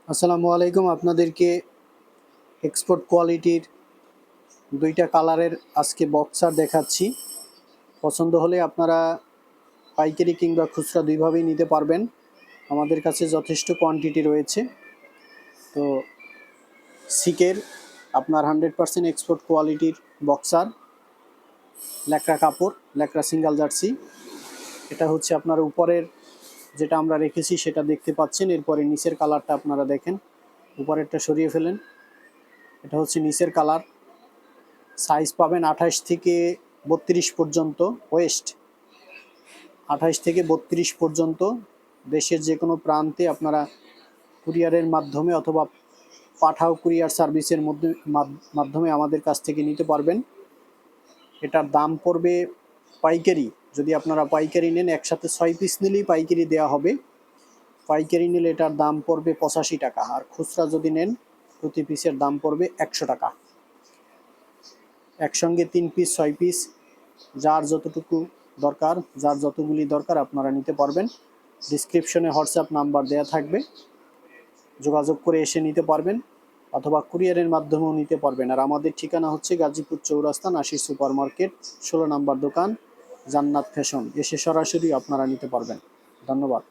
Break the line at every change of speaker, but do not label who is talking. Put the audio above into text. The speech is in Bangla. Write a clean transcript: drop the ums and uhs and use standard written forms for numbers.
আসসালামু আলাইকুম। আপনাদেরকে এক্সপোর্ট কোয়ালিটির ২টা কালারের আজকে বক্সার দেখাচ্ছি। পছন্দ হলে আপনারা পাইকারি কিংবা খুচরা দুইভাবেই নিতে পারবেন। আমাদের কাছে যথেষ্ট কোয়ান্টিটি রয়েছে। তো সিকের আপনার 100% এক্সপোর্ট কোয়ালিটির বক্সার, ল্যাকড়া কাপড়, ল্যাকড়া সিঙ্গেল জার্সি। এটা হচ্ছে আপনার উপরের যেটা আমরা রেখেছি সেটা দেখতে পাচ্ছেন। এরপরে নিচের কালারটা আপনারা দেখেন। উপরেরটা সরিয়ে ফেলেন। এটা হচ্ছে নিচের কালার। সাইজ পাবেন 28 থেকে 32 পর্যন্ত, ওয়েস্ট 28 থেকে 32 পর্যন্ত। দেশের যে কোনো প্রান্তে আপনারা কুরিয়ারের মাধ্যমে অথবা পাঠাও কুরিয়ার সার্ভিসের মাধ্যমে আমাদের কাছ থেকে নিতে পারবেন। এটার দাম পড়বে পাইকারি, যদি আপনারা পাইকারি নেন, একসাথে 6 পিস নিলেই পাইকারি দেওয়া হবে। পাইকারি নিলে এটার দাম পড়বে 85 টাকা, আর খুচরা যদি নেন প্রতি পিসের দাম পড়বে 100 টাকা। একসঙ্গে 3 পিস 6 পিস যার যতটুকু দরকার, যার যতগুলি দরকার আপনারা নিতে পারবেন। ডিসক্রিপশনে হোয়াটসঅ্যাপ নাম্বার দেওয়া থাকবে, যোগাযোগ করে এসে নিতে পারবেন অথবা কুরিয়ারের মাধ্যমেও নিতে পারবেন। আর আমাদের ঠিকানা হচ্ছে গাজীপুর চৌরাস্তা, নাসির সুপার মার্কেট, 16 নম্বর দোকান, জান্নাত ফ্যাশন। এসে সরাসরি আপনারা নিতে পারবেন। ধন্যবাদ।